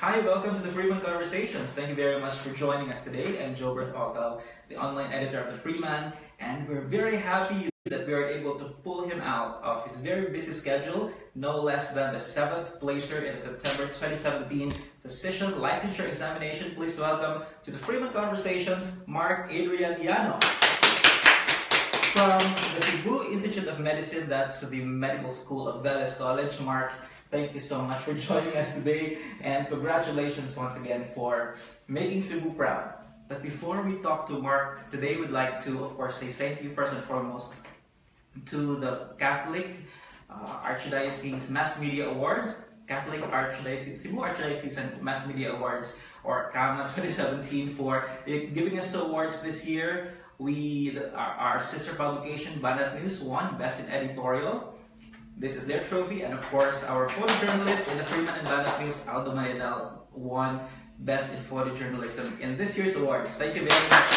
Hi, welcome to the Freeman Conversations. Thank you very much for joining us today. I'm Joe Berthalto, the online editor of the Freeman, and we're very happy that we are able to pull him out of his very busy schedule, no less than the 7th placer in the September 2017 Physician Licensure Examination. Please welcome to the Freeman Conversations, Mark Adrian Yano. From the Cebu Institute of Medicine, that's the medical school of Veles College. Mark, thank you so much for joining us today, and congratulations once again for making Cebu proud. But before we talk to Mark today, we'd like to, of course, say thank you first and foremost to the Catholic Archdiocese Mass Media Awards, Catholic Archdiocese, Cebu Archdiocese and Mass Media Awards, or CAMA 2017, for giving us the awards this year. Our sister publication, Banat News, won Best in Editorial. This is their trophy, and of course, our photojournalist in the Freeman and Banat News, Aldo Marinal, won Best in Photojournalism in this year's awards. Thank you very much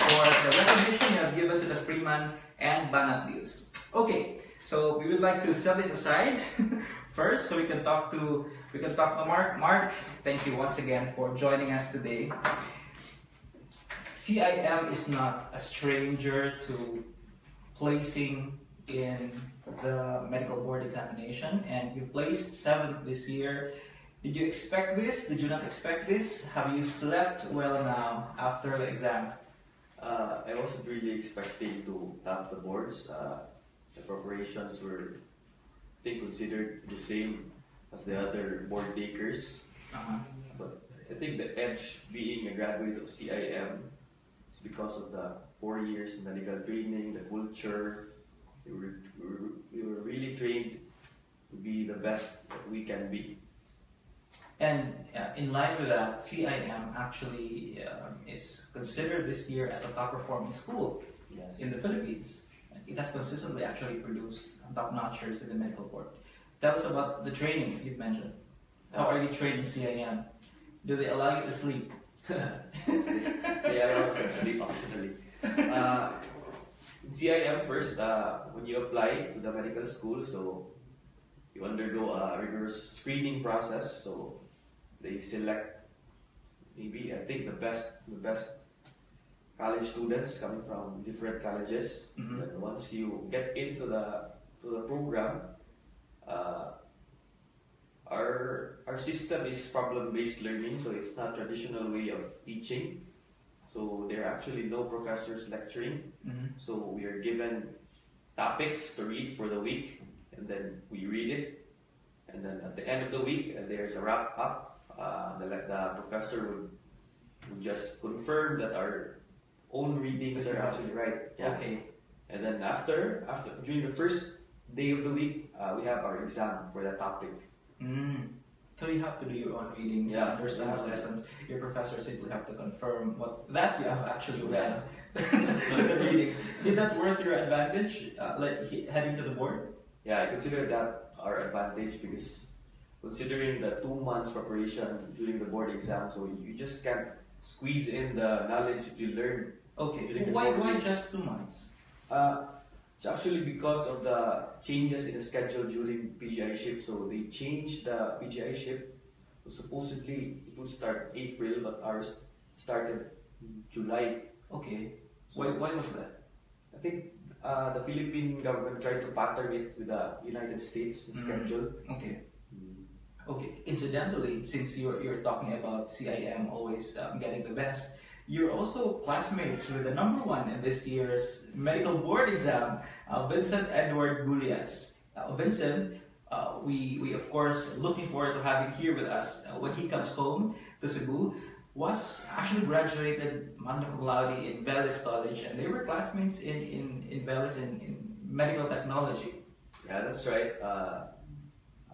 for the recognition you have given to the Freeman and Banat News. Okay, so we would like to set this aside first, so we can talk to Mark. Mark, thank you once again for joining us today. CIM is not a stranger to placing in the medical board examination, and you placed 7th this year. Did you expect this? Did you not expect this? Have you slept well now after the exam? I wasn't really expecting to top the boards. The preparations were, I think, considered the same as the other board takers. But I think the edge being a graduate of CIM is because of the 4 years in medical training, the culture. We were really trained to be the best that we can be. And in line with that, CIM actually is considered this year as a top performing school in the Philippines. It has consistently actually produced top-notchers in the medical board. Tell us about the training you've mentioned. How are you trained in CIM? Do they allow you to sleep? They allow us to sleep optionally. In CIM, first, when you apply to the medical school, so you undergo a rigorous screening process. So they select maybe, I think, the best college students coming from different colleges. And once you get into the program, our system is problem-based learning, so it's not traditional way of teaching. So there are actually no professors lecturing. So we are given topics to read for the week, and then we read it. And then at the end of the week, there's a wrap up. The professor would just confirm that our own readings are actually right. Yeah. Okay. And then during the first day of the week, we have our exam for that topic. So you have to do your own readings, understand the lessons. Your professor simply have to confirm that you have actually read the readings. Did that work your advantage, heading to the board? Yeah, I consider that our advantage, because considering the 2 months preparation during the board exam, so you just can't squeeze in the knowledge that you learned. Okay, why just 2 months? It's actually because of the changes in the schedule during PGI ship. So they changed the PGI ship. So supposedly it would start April, but ours started July. Okay. So why was that? I think the Philippine government tried to pattern it with the United States schedule. Okay. Okay. Incidentally, since you're talking about CIM always getting the best, you're also classmates with the #1 in this year's medical board exam, Vincent Edward Gulias. Vincent, we of course looking forward to having here with us when he comes home to Cebu. Was actually graduated magna cum laude in Veles College, and they were classmates in Veles in medical technology. Yeah, that's right.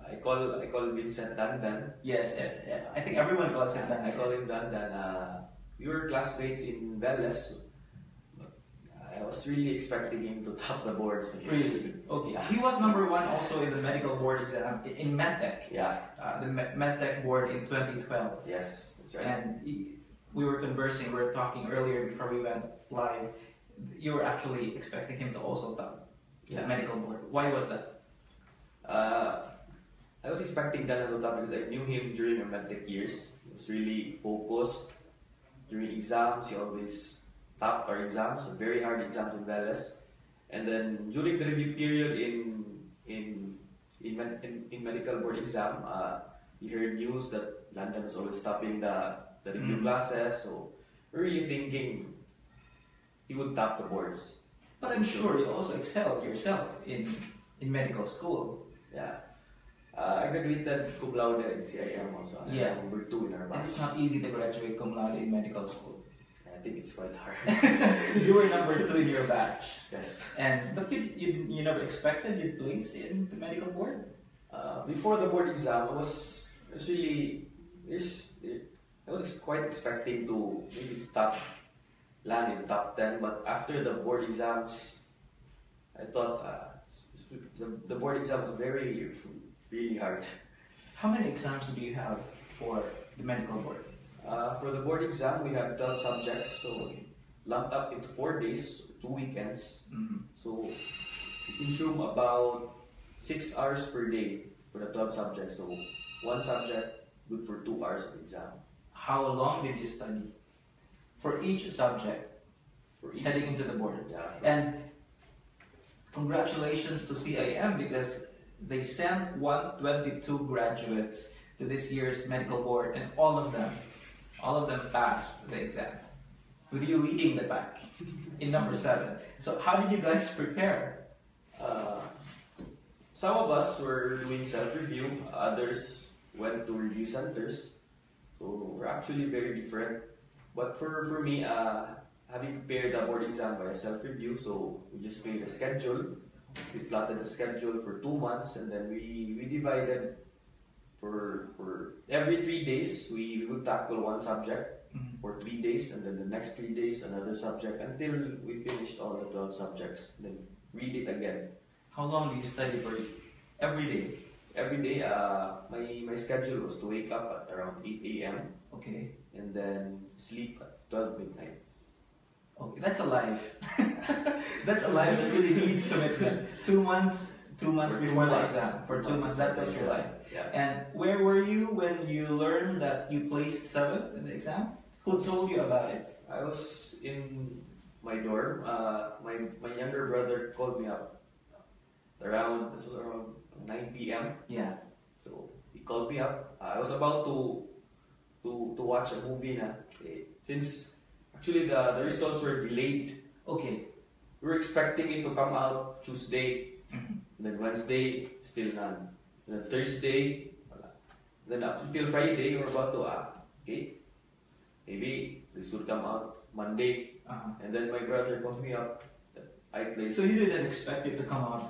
I call Vincent Dan. Yes, I think everyone calls him Dan. I call him Dan. We were classmates in Veles. I was really expecting him to top the boards. Really? Okay. He was #1 also in the medical board exam in MedTech. Yeah. The MedTech board in 2012. Yes, that's right. And we were conversing, we were talking earlier before we went live. You were actually expecting him to also top the medical board. Why was that? I was expecting Dana to top because I knew him during my medtech years. He was really focused during exams. He always topped our exams, very hard exams in Veles. And then during the review period in medical board exam, we heard news that London was always stopping the review classes. So we're really thinking he would top the boards. But I'm sure you also excelled yourself in medical school. Yeah. I graduated cum laude in CIM also. Yeah. Number 2 in our batch. It's not easy to graduate cum laude in medical school. I think it's quite hard. You were number 2 in your batch. Yes. But you never expected you'd place in the medical board? Before the board exam, I was quite expecting to maybe land in top 10, but after the board exams, I thought the board exam was really hard. How many exams do you have for the medical board? For the board exam, we have 12 subjects, so lumped up into 4 days, 2 weekends. So you consume about 6 hours per day for the 12 subjects. So one subject good for 2 hours of exam. How long did you study for each subject heading into the board? Yeah. And congratulations to CIM because they sent 122 graduates to this year's medical board, and all of them passed the exam, with you leading the pack in number 7. So how did you guys prepare? Some of us were doing self-review, others went to review centers, so we're actually very different. But for me, having prepared the board exam by self-review, so we just made a schedule. We plotted a schedule for 2 months, and then we divided for every 3 days, we would tackle one subject for 3 days, and then the next 3 days another subject until we finished all the 12 subjects. Then read it again. How long do you study for every day? Every day, my schedule was to wake up at around 8 a.m. Okay. And then sleep at 12 midnight. Okay, that's a life. That's a life that really needs commitment. 2 months before the exam. For 2 months, that was your life. Yeah. And where were you when you learned that you placed 7th in the exam? Who told you about it? I was in my dorm. My younger brother called me up around 9 p.m. Yeah. So he called me up. I was about to watch a movie na. Since actually the results were delayed. Okay. We were expecting it to come out Tuesday. Then Wednesday, still none. Then Thursday, wala. Then up until Friday, we were about to okay, maybe this would come out Monday. And then my brother called me up. I placed. So you didn't expect it to come out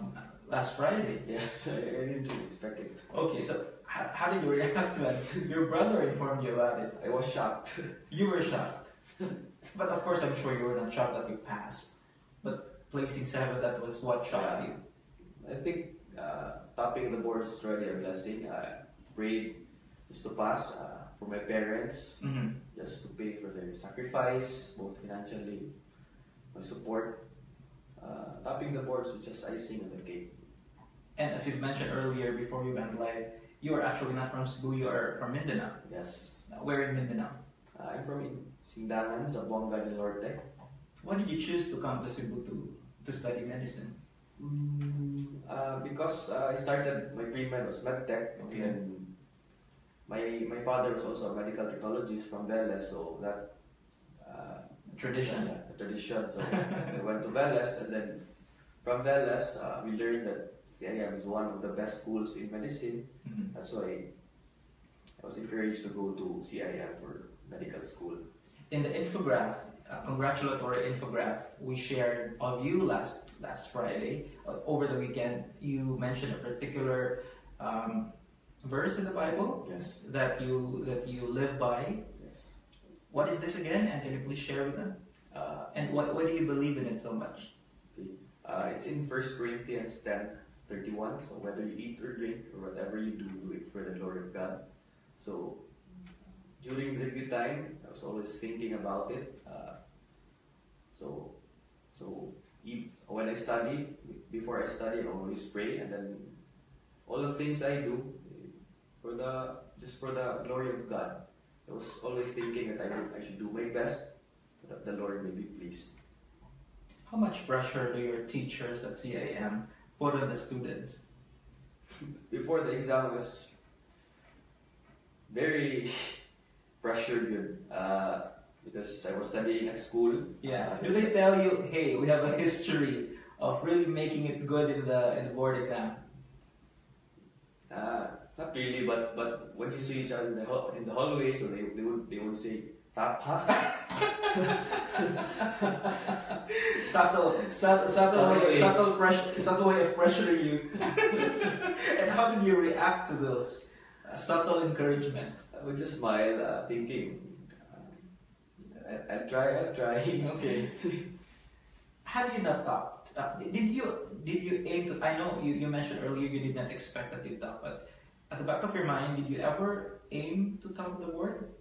last Friday? Yes, I didn't really expect it. Okay, so how did you react when your brother informed you about it? I was shocked. You were shocked. But of course, I'm sure you were not shocked that you passed. But placing 7, that was what shocked you. I think topping the board is already a blessing. I prayed just to pass for my parents, just to pay for their sacrifice, both financially, my support. Topping the boards was just icing on the cake. And as you mentioned earlier, before we went live, you are actually not from Cebu, you are from Mindanao. Yes. Where in Mindanao? I'm from Sindangan, Zamboanga del Norte. Why did you choose to come to Cebu to study medicine? Because I started, my Freeman was medtech, and my father was also a medical technologist from Veles, so that tradition. A tradition. So I went to Veles, and then from Veles, we learned that CIM is one of the best schools in medicine. That's why I was encouraged to go to CIM for medical school. In the infographic, congratulatory infographic we shared of you last Friday, over the weekend, you mentioned a particular verse in the Bible. Yes. that you live by. Yes. What is this again? And can you please share with them? And what do you believe in it so much? It's in 1 Corinthians 10:31. So whether you eat or drink or whatever you do, do it for the glory of God. So during the review time, I was always thinking about it. When I study, before I study, I always pray, and then all the things I do, just for the glory of God. I was always thinking that I should do my best, so that the Lord may be pleased. How much pressure do your teachers at CIM put on the students? Before the exam, I was very pressured because I was studying at school. Yeah. Do they tell you, hey, we have a history of really making it good in the board exam? Not really, but when you see each other in the hallway, so they would say, "Tap ha." subtle way of pressuring you. And how did you react to those subtle encouragements? I would just smile, thinking, I'll try. Okay. How did you not top? Did you aim to? I know you mentioned earlier you did not expect that you top, but at the back of your mind, did you ever aim to top the board?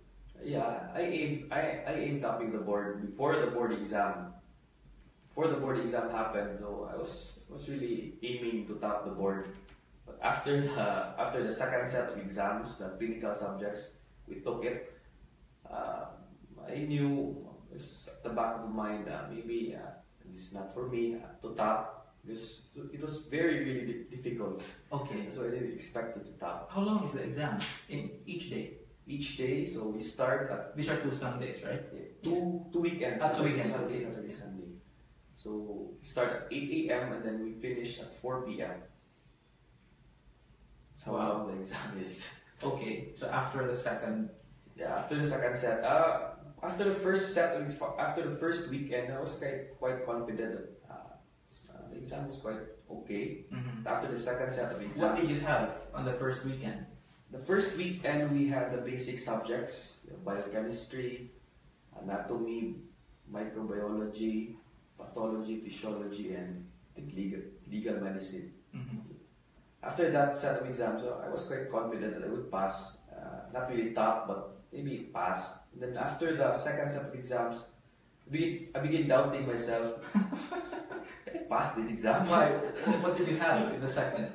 Yeah, I aimed topping the board before the board exam. Before the board exam happened, so I was really aiming to top the board. But after the second set of exams, the clinical subjects, we took it. I knew at the back of my mind maybe this is not for me to top. Because it was very, really difficult. Okay. So I didn't expect it to top. How long is the exam in each day? Each day, so we start at... These are 2 Sundays, right? Two weekends. 2 weekends. Saturday, Sunday. So we start at 8 a.m. and then we finish at 4 p.m. That's how long the exam is. Okay, so after the second... Yeah, after the second set. After the first set, after the first weekend, I was quite confident that the exam was quite okay. Mm-hmm. After the second set of exams... What did you have on the first weekend? The first weekend we had the basic subjects, biochemistry, anatomy, microbiology, pathology, physiology, and legal medicine. Mm-hmm. After that set of exams, I was quite confident that I would pass. Not really top, but maybe pass. And then after the second set of exams, I began doubting myself. Can I pass this exam? Why? What did you have in the second?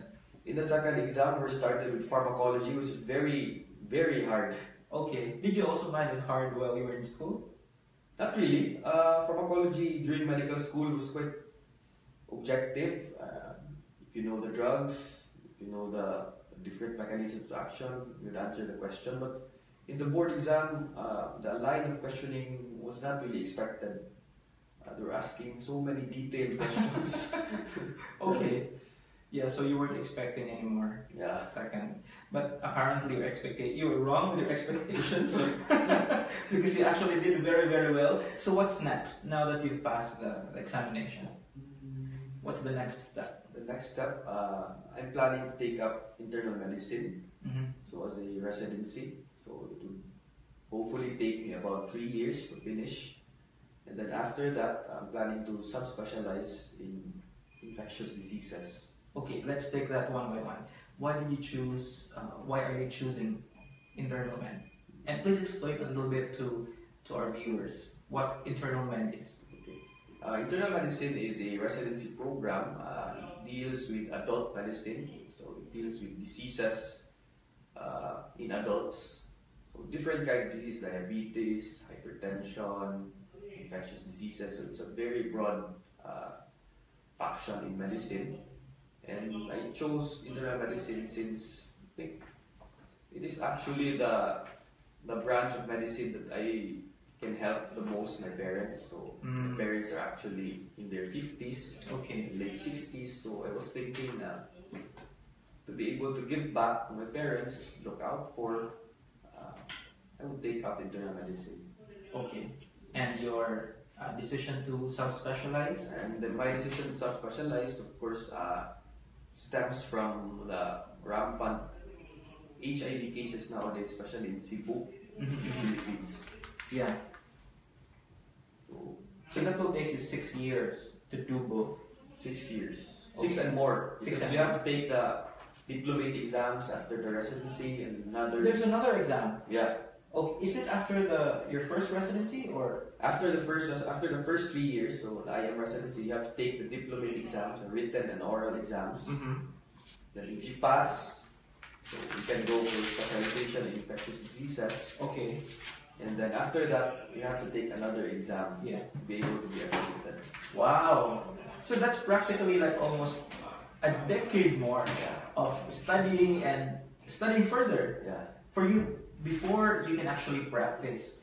In the second exam, we started with pharmacology, which is very, very hard. Okay. Did you also find it hard while you were in school? Not really. Pharmacology during medical school was quite objective. If you know the drugs, if you know the different mechanisms of action, you'd answer the question. But in the board exam, the line of questioning was not really expected. They were asking so many detailed questions. Okay. Yeah, so you weren't expecting any more. Yeah. Second. But apparently you were wrong with your expectations. Because you actually did very, very well. So what's next now that you've passed the examination? What's the next step? The next step, I'm planning to take up internal medicine. Mm-hmm. So as a residency. So it would hopefully take me about 3 years to finish. And then after that, I'm planning to subspecialize in infectious diseases. Okay, let's take that one by one. Why did you choose? Why are you choosing internal med? And please explain a little bit to our viewers what internal med is. Okay. Internal medicine is a residency program. It deals with adult medicine, so it deals with diseases in adults. So different kinds of diseases, diabetes, hypertension, infectious diseases. So it's a very broad faction in medicine. And I chose internal medicine since I think it is actually the branch of medicine that I can help the most my parents. So my parents are actually in their 50s, okay, late 60s. So I was thinking to be able to give back to my parents, look out for, I would take up internal medicine. Okay, and your decision to subspecialize? And then my decision to subspecialize, of course, stems from the rampant HIV cases nowadays, especially in Cebu, in the Philippines. Yeah. So that will take you 6 years to do both. 6 years. Okay. 6 and more. Six Because and you have to take the diplomate exams after the residency and another. There's another exam. Yeah. Okay, is this after your first residency or? After the first 3 years, so the IM residency, you have to take the diplomate exams, written and oral exams. Mm-hmm. Then if you pass, so you can go for specialization in infectious diseases. Okay. And then after that, you have to take another exam to be able to be accredited. Wow. So that's practically like almost a decade more of studying and studying further for you before you can actually practice.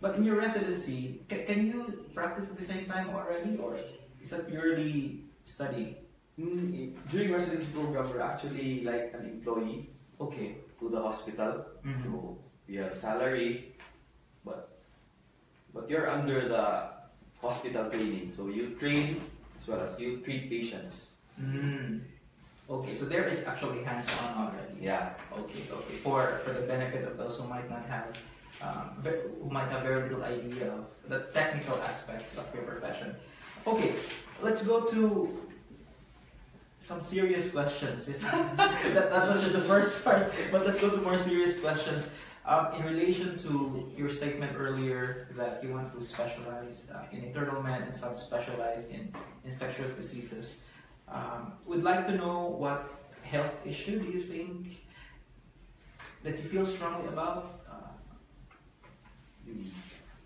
But in your residency, can you practice at the same time already, or is that purely studying? During residency program, we're actually like an employee to the hospital. So we have salary, but you're under the hospital training. So you train as well as you treat patients. Okay, so there is actually hands-on already. Okay. For the benefit of those who might not have, who might have very little idea of the technical aspects of your profession. Okay, let's go to some serious questions. that was just the first part, but let's go to more serious questions. In relation to your statement earlier that you want to specialize in internal med and some specialize in infectious diseases, we'd like to know what health issue do you think that you feel strongly about?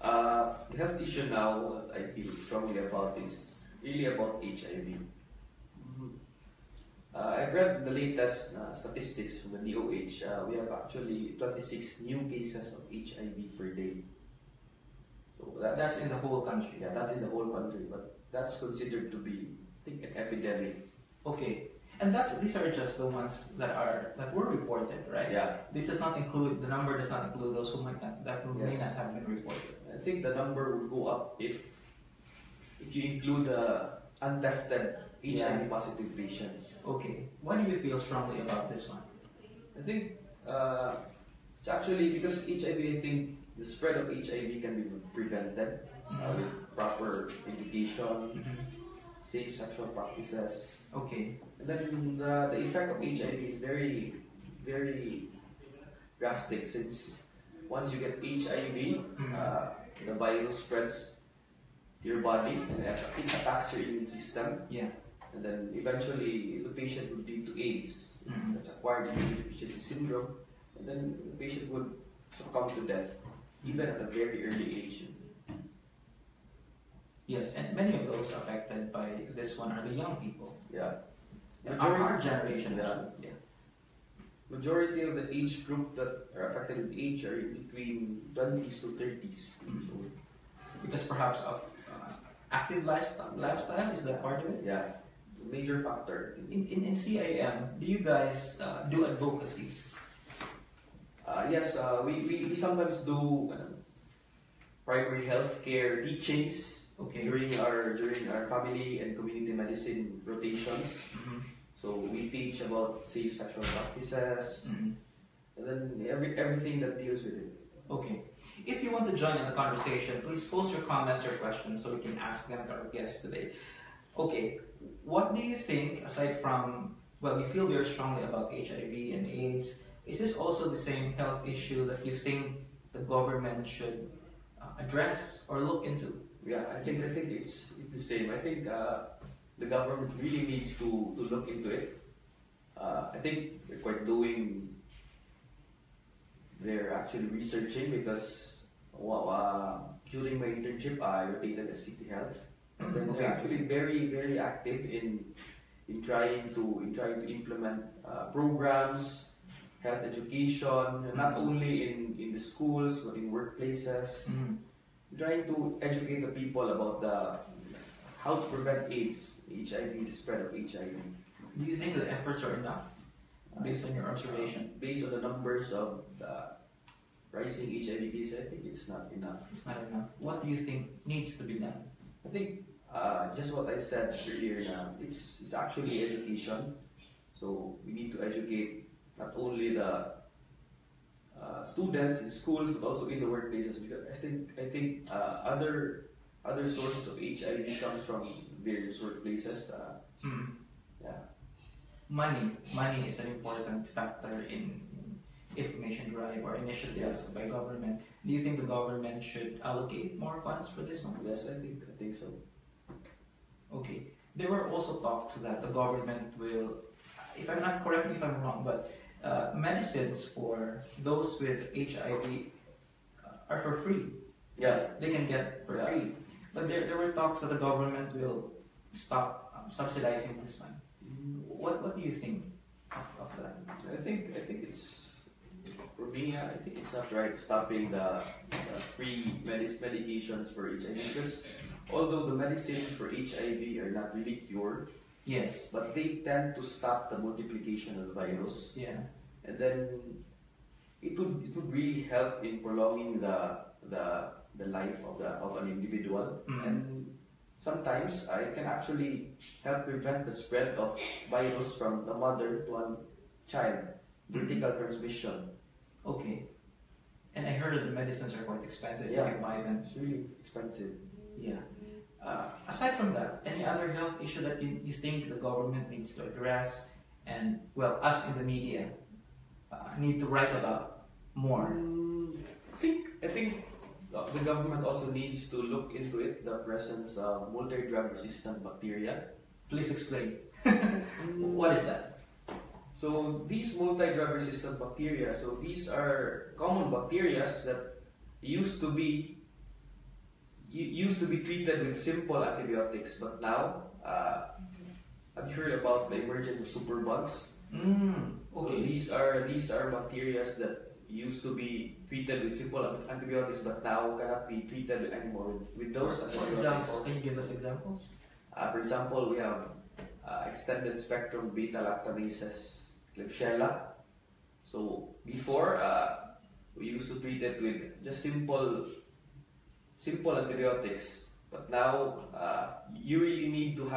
The health issue now that I feel strongly about is really about HIV. I've read the latest statistics from the DOH. We have actually 26 new cases of HIV per day. So that's in the whole country. Yeah, that's in the whole country, but that's considered to be, I think, an epidemic. Okay, and these are just the ones that were reported, right? Yeah. This does not include, the number does not include those who may not have been reported. I think the number would go up if you include the untested HIV positive patients. Okay. Why do you feel strongly about this one? I think it's actually because HIV, I think the spread of HIV can be prevented with proper education, safe sexual practices. Okay. And then the effect of HIV is very, very drastic, since once you get HIV, the virus spreads to your body and it attacks your immune system. And then eventually the patient would lead to AIDS. That's acquired immunodeficiency syndrome. And then the patient would succumb to death, even at a very early age. Yes, and many of those affected by this one are the young people. Our generation. Majority of the age group that are affected with AIDS are in between 20s to 30s. Because perhaps of active lifestyle, is that part of it? Yeah, major factor. In CIM, do you guys do advocacies? Yes, we sometimes do primary health care teachings during our family and community medicine rotations. So we teach about safe sexual practices and then everything that deals with it. Okay. If you want to join in the conversation, please post your comments or questions so we can ask them to our guests today. Okay, what do you think, aside from, well, you feel very strongly about HIV and AIDS, is this also the same health issue that you think the government should address or look into? Yeah, I think it's the same. I think the government really needs to look into it. I think they're quite doing. They're actually researching, because during my internship I rotated as City Health, and then they're actually very, very active in trying to implement programs, health education, not only in the schools but in workplaces. Trying to educate the people about how to prevent AIDS, HIV, the spread of HIV. Do you think the efforts are enough, based on your observation? Based on the numbers of the rising HIV cases, I think it's not enough. It's not enough. What do you think needs to be done? I think just what I said earlier, it's actually education. So we need to educate not only the students in schools but also in the workplaces, because I think other sources of HIV comes from various workplaces. Money is an important factor in information drive or initiatives by government. Do you think the government should allocate more funds for this one? Yes, I think so. Okay. There were also talks that the government will, if I'm not, correct me if I'm wrong, but medicines for those with HIV are for free. Yeah. They can get for free. But there were talks that the government will stop subsidizing this one. What do you think of that? I think it's, for me, I think it's not right stopping the free medications for HIV, because although the medicines for HIV are not really cured, yes, but they tend to stop the multiplication of the virus. Yeah. And then it would really help in prolonging the life of an individual. And sometimes I can actually help prevent the spread of virus from the mother to a child, vertical transmission. Okay. And I heard that the medicines are quite expensive Yeah, if you buy them. it's really expensive. Yeah. Aside from that, any other health issue that you think the government needs to address, and, well, us in the media need to write about more? I think the government also needs to look into it, the presence of multi-drug resistant bacteria. Please explain. What is that? So these multi-drug resistant bacteria, so these are common bacteria that used to be treated with simple antibiotics, but now have you heard about the emergence of superbugs? Okay. So these are bacteria that used to be treated with simple antibiotics, but now cannot be treated anymore with those antibiotics. For example, can you give us examples? For example, we have extended spectrum beta lactamases, Klebsiella. So before, we used to treat it with just simple antibiotics, but now you really need to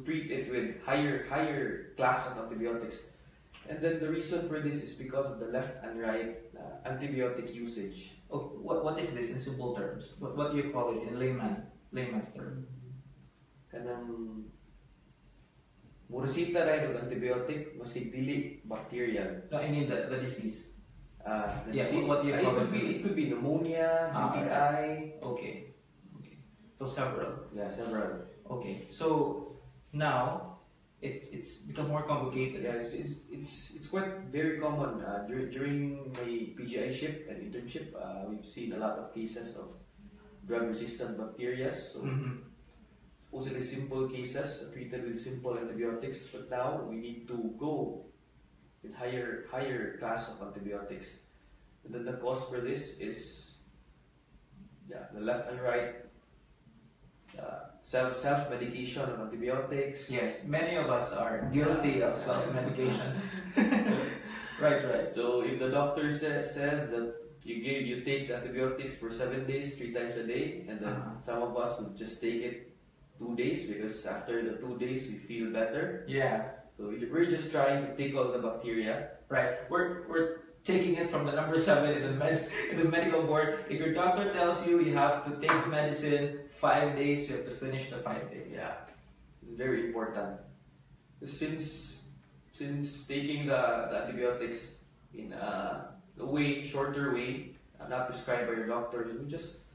treat it with higher class of antibiotics. And then the reason for this is because of the left and right antibiotic usage. Okay, what is this in simple terms? What do you call it in layman's term? Kanang murisita rin og antibiotic maski dili bacterial. No, I mean the disease. The Yeah, disease, what do you call it could be pneumonia, UTI. Okay. So several. Yeah, several. Okay. So now it's become more complicated. Yeah, it's quite very common during my PGI-ship and internship. We've seen a lot of cases of drug-resistant bacteria. So supposedly simple cases treated with simple antibiotics, but now we need to go with higher class of antibiotics. And then the cause for this is the left and right self-medication of antibiotics. Yes, many of us are guilty of self-medication. Right. So if the doctor says that you take the antibiotics for 7 days, 3 times a day, and then some of us would just take it 2 days because after the 2 days we feel better. Yeah. So we're just trying to take all the bacteria. Right. We're taking it from the number 7 in the medical board. If your doctor tells you have to take the medicine 5 days, you have to finish the 5 days. Yeah, it's very important. Since taking the antibiotics in a shorter way, not prescribed by your doctor, it would just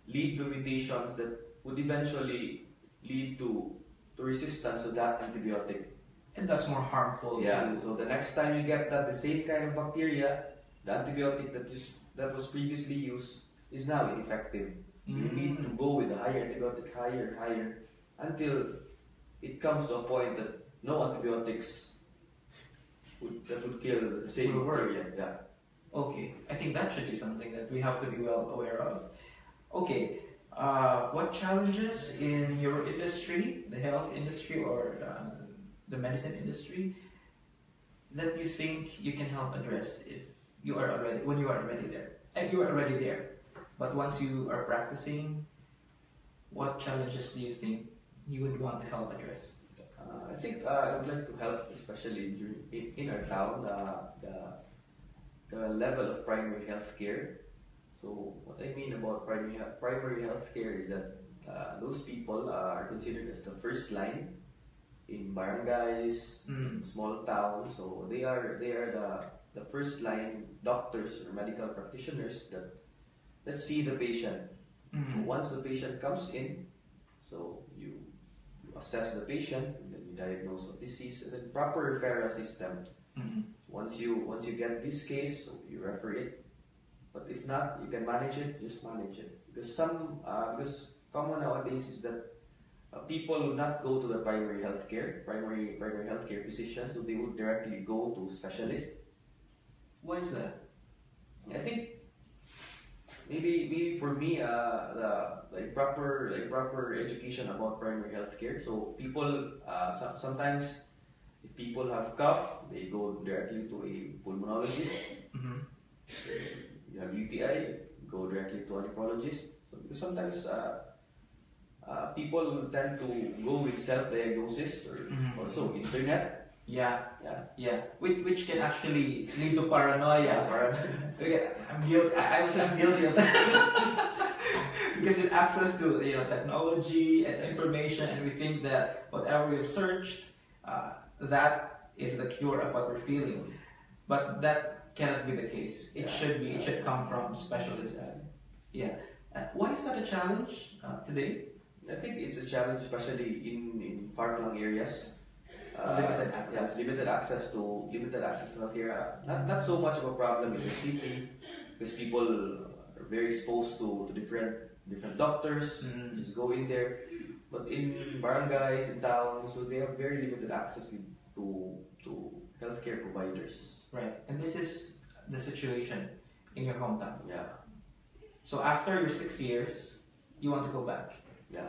lead to mutations that would eventually lead to resistance to that antibiotic. And that's more harmful. Yeah. So the next time you get the same kind of bacteria, the antibiotic that was previously used is now ineffective. So you need to go with the higher antibiotic, higher, until it comes to a point that no antibiotics would kill the same bacteria. Yeah. Okay. I think that should be something that we have to be well aware of. Okay. What challenges in your industry, the health industry or the medicine industry, that you think you can help address when you are already there? And you are already there, but once you are practicing, what challenges do you think you would want to help address? I think I would like to help, especially in our town, the level of primary health care. So what I mean about primary health care is that those people are considered as the first line in barangays, small towns. So they are the first line doctors or medical practitioners that see the patient. So once the patient comes in, so you assess the patient, and then you diagnose what disease, and then proper referral system Mm-hmm. Once you get this case, you refer it. But if not, you can manage it. Just manage it, because common nowadays is that people will not go to the primary healthcare physician, so they would directly go to specialist. Why is that? I think maybe for me, the proper education about primary healthcare. So people sometimes if people have cough, they go directly to a pulmonologist. Mm-hmm. You have UTI, go directly to a nephrologist. So because sometimes people tend to go with self-diagnosis or also internet. Yeah, Yeah. which can actually lead to paranoia. Okay, I'm guilty. I'm guilty of that. Because with access to technology and information, and we think that whatever we've searched, that is the cure of what we're feeling, but that cannot be the case. It should come from specialists. Yeah. Why is that a challenge today? I think it's a challenge, especially in far-flung areas. Limited access. Limited access to healthcare. Not so much of a problem in the city, because people are very exposed to different doctors. Just go in there. But in barangays, in towns, so they have very limited access to healthcare providers. Right, and this is the situation in your hometown. Yeah. So after your 6 years, you want to go back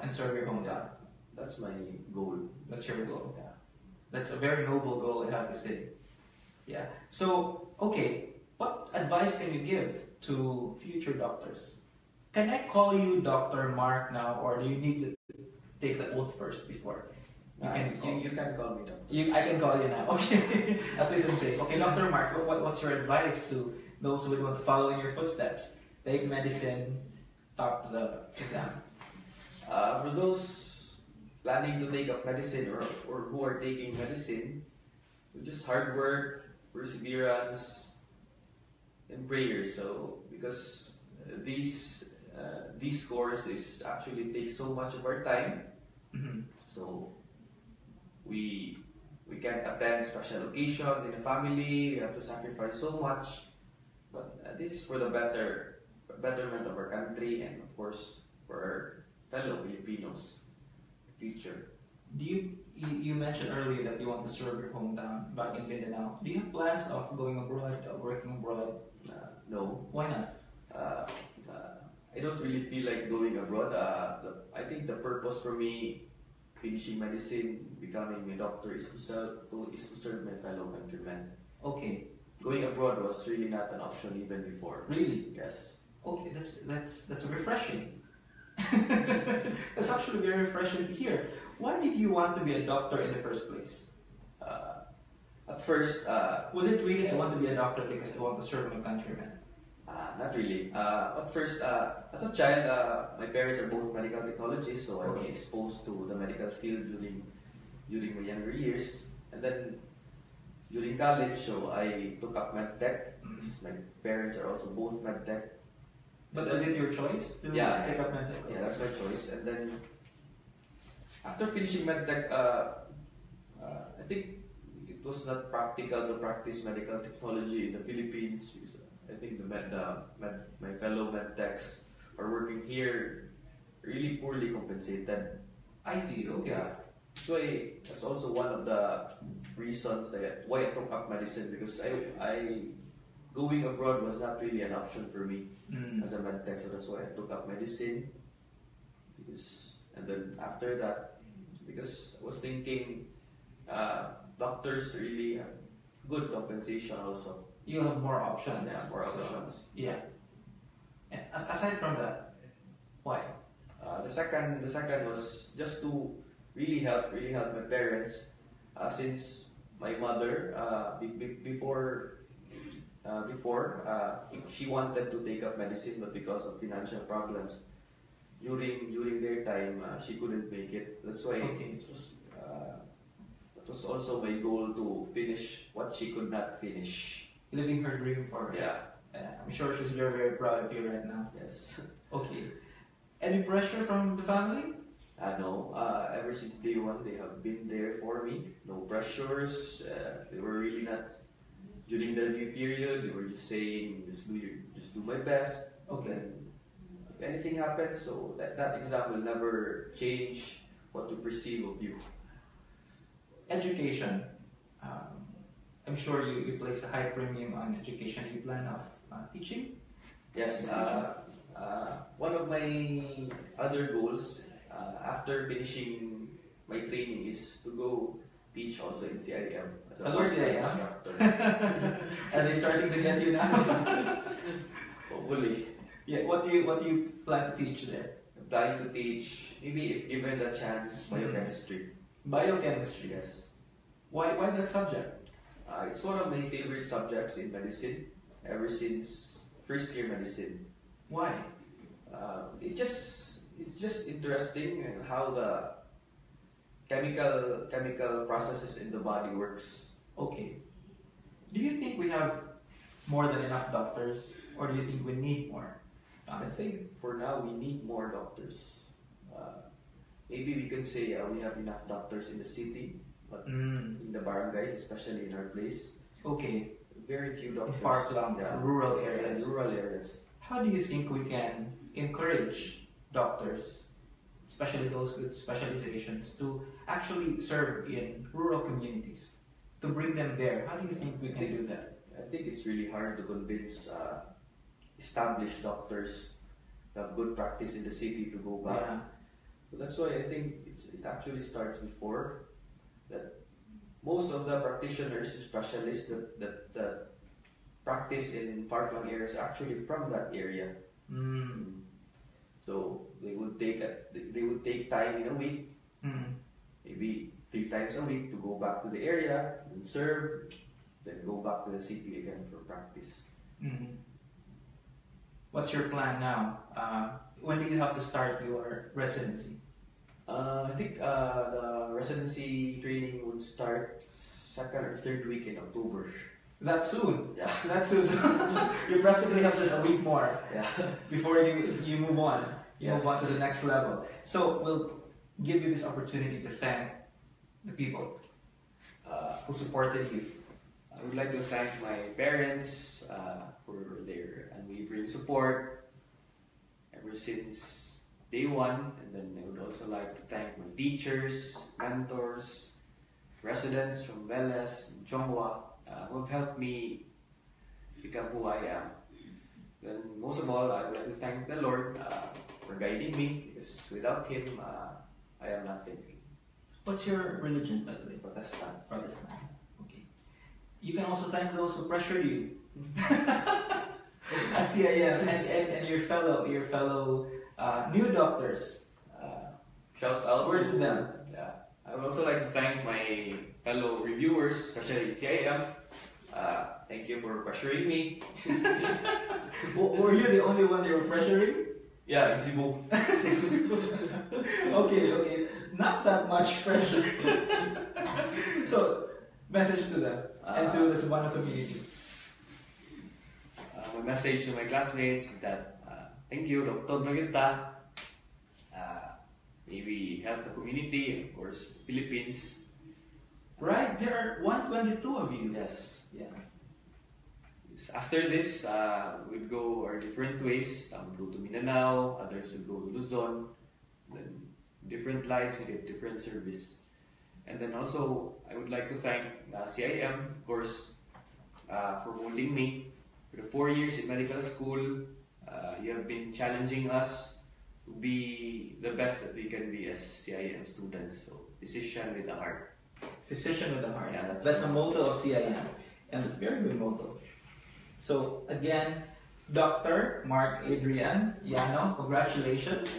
and serve your hometown. That's my goal. That's your goal. Yeah. That's a very noble goal, I have to say. Yeah. So, okay, what advice can you give to future doctors? Can I call you Dr. Mark now, or do you need to take the oath first before? You can call me doctor. I can call you now. Okay. At least I'm saying, okay, Dr. Mark, what's your advice to those who would want to follow in your footsteps? Take medicine, top the exam. For those planning to take up medicine or who are taking medicine, just hard work, perseverance, and prayers. So because these courses actually take so much of our time, so we can attend special occasions in the family. We have to sacrifice so much, but this is for the betterment of our country and of course for our fellow Filipinos future. Do you mentioned earlier that you want to serve your hometown back in Mindanao. Do you have plans of going abroad or working abroad? No. Why not? I don't really feel like going abroad. I think the purpose for me finishing medicine, becoming a doctor is to serve my fellow countrymen. Okay. Going abroad was really not an option even before. Really? Yes. Okay, that's refreshing. That's actually very refreshing to hear. Why did you want to be a doctor in the first place? At first, was it really I want to be a doctor because I want to serve my countrymen? Not really. At first, as a child, my parents are both medical technologists, so I was exposed to the medical field during my younger years. And then during college, so I took up medtech. My parents are also both medtech. But was it your choice to take up medtech? Yeah, that's my choice. And then after finishing medtech, I think it was not practical to practice medical technology in the Philippines. Because I think my fellow medtechs are working here really poorly compensated. I see. Okay. Yeah. So that's also one of the reasons why I took up medicine, because I going abroad was not really an option for me as a medtech, so that's why I took up medicine. And then after that, because I was thinking doctors really have good compensation also. You have more options. Yeah, more options. Yeah. And aside from that, why? The second was just to really help my parents, since my mother before she wanted to take up medicine, but because of financial problems during their time, she couldn't make it. That's why it was also my goal to finish what she could not finish. Living her dream forward. Yeah. I'm sure she's very, very proud of you right now. Yes. Okay. Any pressure from the family? No. Ever since day one, they have been there for me. No pressures. They were really not during the review period, they were just saying, just do my best. Okay. And if anything happens, so that exam will never change what we perceive of you. Education. I'm sure you place a high premium on education. You plan of teaching? Yes. One of my other goals after finishing my training is to go teach also in CIM as a CIM instructor. Are they starting to get you now? Hopefully. Yeah. What do you plan to teach there? I'm planning to teach, maybe if given the chance, biochemistry. Biochemistry. Yes. Why that subject? It's one of my favorite subjects in medicine ever since first year medicine. Why? It's just interesting and how the chemical processes in the body works. Okay. Do you think we have more than enough doctors, or do you think we need more? I think for now we need more doctors. Maybe we can say we have enough doctors in the city, but in the barangays, especially in our place, okay, very few doctors. In far-flung rural areas. Rural areas. How do you think we can encourage doctors, especially those with specializations, to actually serve in rural communities, to bring them there? How do you think we can do that? I think it's really hard to convince established doctors who have good practice in the city to go back. Yeah. So that's why I think it actually starts before that. Most of the practitioners and specialists that practice in far-flung areas are actually from that area. So they would take time in a week, maybe 3 times a week, to go back to the area and serve, then go back to the city again for practice. What's your plan now? When do you have to start your residency? I think the residency training would start 2nd or 3rd week in October. That soon? Yeah. That soon. You practically have just a week more before you move on. You move on to the next level. So we'll give you this opportunity to thank the people who supported you. I would like to thank my parents for their unwavering support ever since day one, and then I would also like to thank my teachers, mentors, residents from Veles and Chonghua who have helped me become who I am. Then most of all, I would like to thank the Lord for guiding me, because without Him, I am nothing. What's your religion, by the way? Protestant. Protestant. Okay. You can also thank those who pressured you. At CIM and your fellow new doctors. Shout out. Words to them. Yeah. I would also like to thank my fellow reviewers, especially at CIM. Thank you for pressuring me. Were you the only one they were pressuring? Yeah, in Cebu. Okay. Not that much pressure. So, message to them and to the Cebuano community. My message to my classmates is that thank you, Dr. Nagita. Maybe help the community and of course Philippines. Right, there are 122 of you. Yes. Yeah. After this, we'll go our different ways. Some will go to Mindanao, others will go to Luzon. Then different lives and get different service. And then also, I would like to thank CIM, of course, for molding me. For the 4 years in medical school, you have been challenging us to be the best that we can be as CIM students. So, physician with a heart. Physician with a heart. Yeah, that's the motto of CIM. And it's a very good motto. So, again, Dr. Mark Adrian Yano, congratulations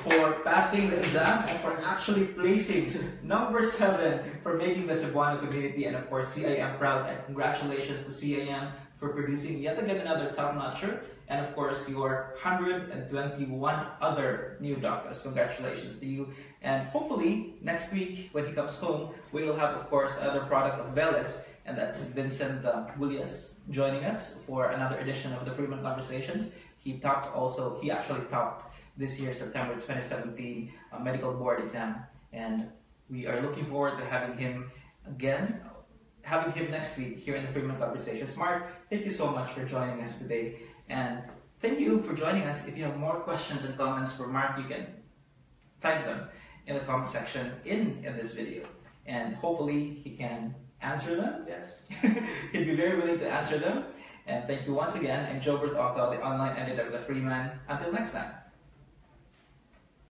for passing the exam and for actually placing number 7 for making the Cebuano community, and of course CIM proud, and congratulations to CIM for producing yet again another top-notcher, and of course your 121 other new doctors. Congratulations to you, and hopefully next week when he comes home we will have of course another product of Veles, and that's Vincent Willias joining us for another edition of the Freeman Conversations. He actually topped this year's September 2017 medical board exam, and we are looking forward to having him again having him next week here in the Freeman Conversations. Mark, thank you so much for joining us today. And thank you for joining us. If you have more questions and comments for Mark, you can type them in the comment section in this video. And hopefully he can answer them. Yes. He'd be very willing to answer them. And thank you once again. I'm Jobert Ocal, the online editor of the Freeman. Until next time.